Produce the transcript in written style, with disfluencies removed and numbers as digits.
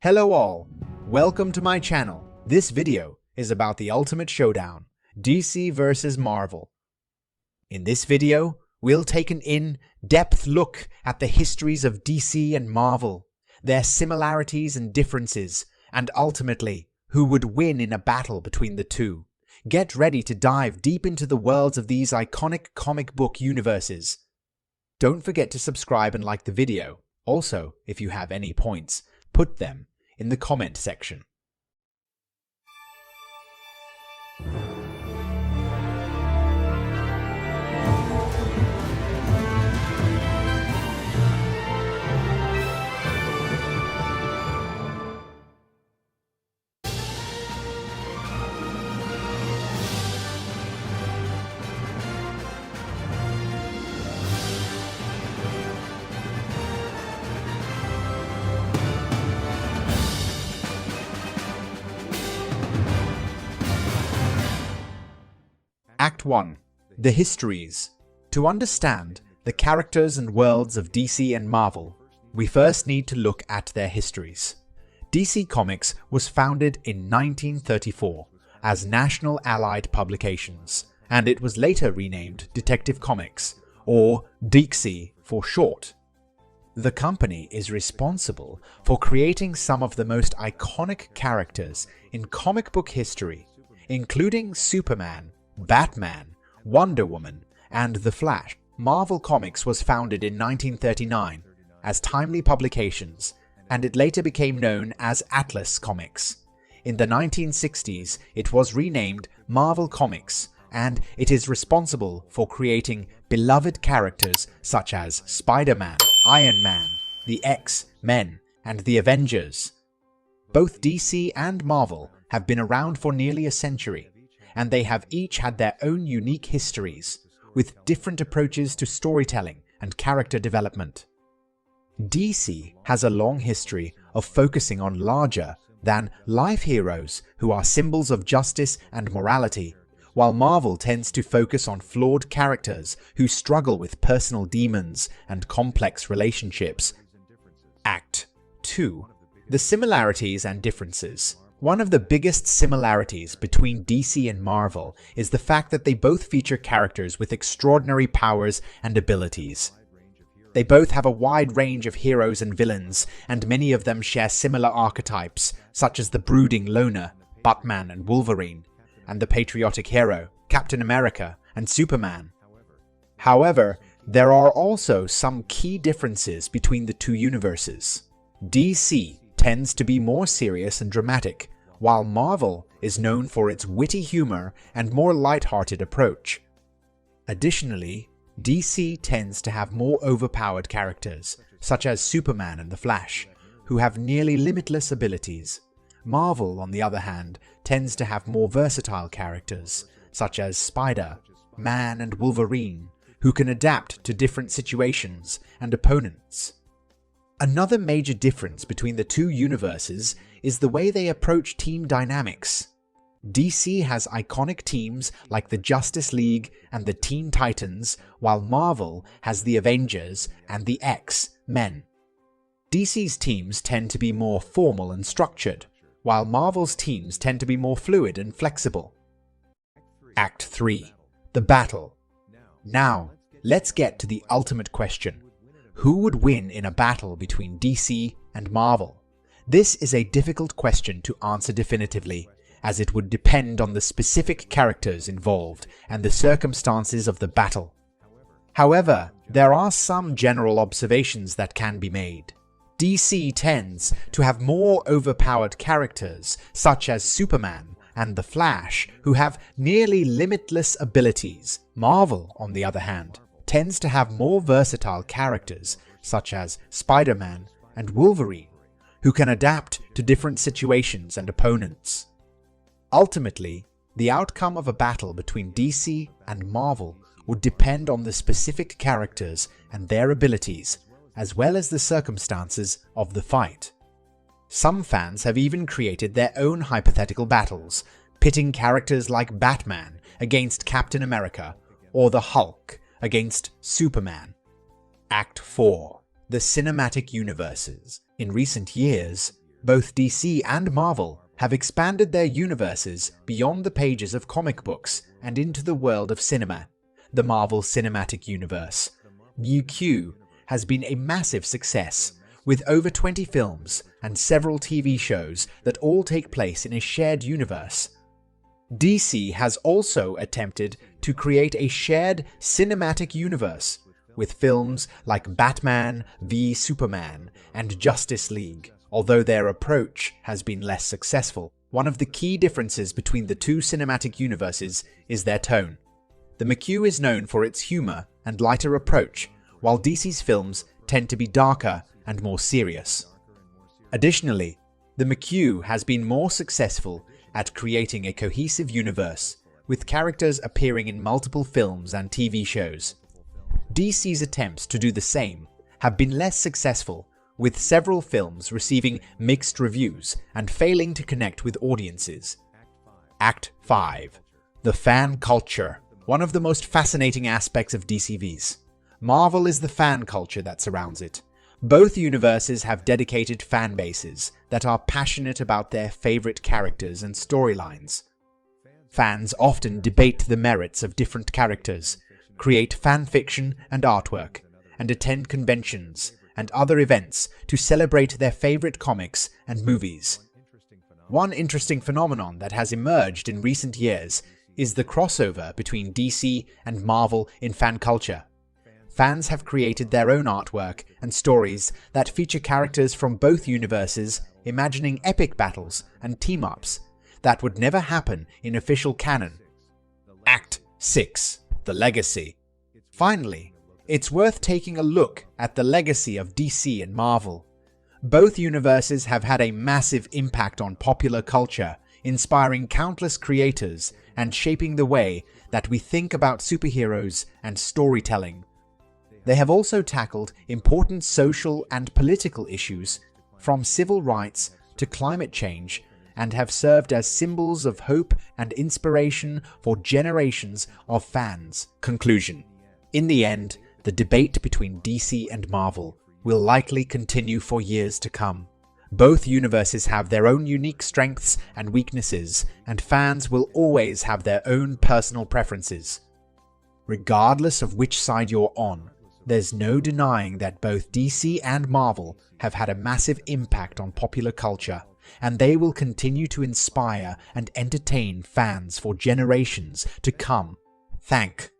Hello all, welcome to my channel. This video is about the ultimate showdown, DC versus Marvel. In this video, we'll take an in-depth look at the histories of DC and Marvel, their similarities and differences, and ultimately, who would win in a battle between the two. Get ready to dive deep into the worlds of these iconic comic book universes. Don't forget to subscribe and like the video. Also, if you have any points, put them in the comment section. Act 1. The Histories. To understand the characters and worlds of DC and Marvel, we first need to look at their histories. DC Comics was founded in 1934 as National Allied Publications, and it was later renamed Detective Comics, or DC for short. The company is responsible for creating some of the most iconic characters in comic book history, including Superman, Batman, Wonder Woman, and The Flash. Marvel Comics was founded in 1939 as Timely Publications, and it later became known as Atlas Comics. In the 1960s, it was renamed Marvel Comics, and it is responsible for creating beloved characters such as Spider-Man, Iron Man, the X-Men, and the Avengers. Both DC and Marvel have been around for nearly a century, and they have each had their own unique histories, with different approaches to storytelling and character development. DC has a long history of focusing on larger-than-life heroes who are symbols of justice and morality, while Marvel tends to focus on flawed characters who struggle with personal demons and complex relationships. Act 2. The Similarities and Differences. One of the biggest similarities between DC and Marvel is the fact that they both feature characters with extraordinary powers and abilities. They both have a wide range of heroes and villains, and many of them share similar archetypes, such as the brooding loner, Batman and Wolverine, and the patriotic hero, Captain America and Superman. However, there are also some key differences between the two universes. DC tends to be more serious and dramatic, while Marvel is known for its witty humor and more light-hearted approach. Additionally, DC tends to have more overpowered characters, such as Superman and the Flash, who have nearly limitless abilities. Marvel, on the other hand, tends to have more versatile characters, such as Spider-Man and Wolverine, who can adapt to different situations and opponents. Another major difference between the two universes is the way they approach team dynamics. DC has iconic teams like the Justice League and the Teen Titans, while Marvel has the Avengers and the X-Men. DC's teams tend to be more formal and structured, while Marvel's teams tend to be more fluid and flexible. Act 3. The Battle. Now, let's get to the ultimate question. Who would win in a battle between DC and Marvel? This is a difficult question to answer definitively, as it would depend on the specific characters involved and the circumstances of the battle. However, there are some general observations that can be made. DC tends to have more overpowered characters, such as Superman and the Flash, who have nearly limitless abilities. Marvel, on the other hand, tends to have more versatile characters, such as Spider-Man and Wolverine, who can adapt to different situations and opponents. Ultimately, the outcome of a battle between DC and Marvel would depend on the specific characters and their abilities, as well as the circumstances of the fight. Some fans have even created their own hypothetical battles, pitting characters like Batman against Captain America or the Hulk against Superman. Act 4. The Cinematic Universes. In recent years, Both DC and Marvel have expanded their universes beyond the pages of comic books and into the world of cinema. The Marvel Cinematic Universe, MCU, has been a massive success, with over 20 films and several TV shows that all take place in a shared universe. DC has also attempted to create a shared cinematic universe, with films like Batman v Superman and Justice League. Although their approach has been less successful, one of the key differences between the two cinematic universes is their tone. The MCU is known for its humor and lighter approach, while DC's films tend to be darker and more serious. Additionally, the MCU has been more successful at creating a cohesive universe, with characters appearing in multiple films and TV shows. DC's attempts to do the same have been less successful, with several films receiving mixed reviews and failing to connect with audiences. Act 5. The fan culture. One of the most fascinating aspects of DCVs. Marvel is the fan culture that surrounds it. Both universes have dedicated fan bases that are passionate about their favorite characters and storylines. Fans often debate the merits of different characters, create fan fiction and artwork, and attend conventions and other events to celebrate their favorite comics and movies. One interesting phenomenon that has emerged in recent years is the crossover between DC and Marvel in fan culture. Fans have created their own artwork and stories that feature characters from both universes, imagining epic battles and team-ups that would never happen in official canon. Act 6. The Legacy. Finally, it's worth taking a look at the legacy of DC and Marvel. Both universes have had a massive impact on popular culture, inspiring countless creators and shaping the way that we think about superheroes and storytelling. They have also tackled important social and political issues, from civil rights to climate change, and have served as symbols of hope and inspiration for generations of fans. Conclusion. In the end, the debate between DC and Marvel will likely continue for years to come. Both universes have their own unique strengths and weaknesses, and fans will always have their own personal preferences. Regardless of which side you're on, there's no denying that both DC and Marvel have had a massive impact on popular culture, and they will continue to inspire and entertain fans for generations to come. Thank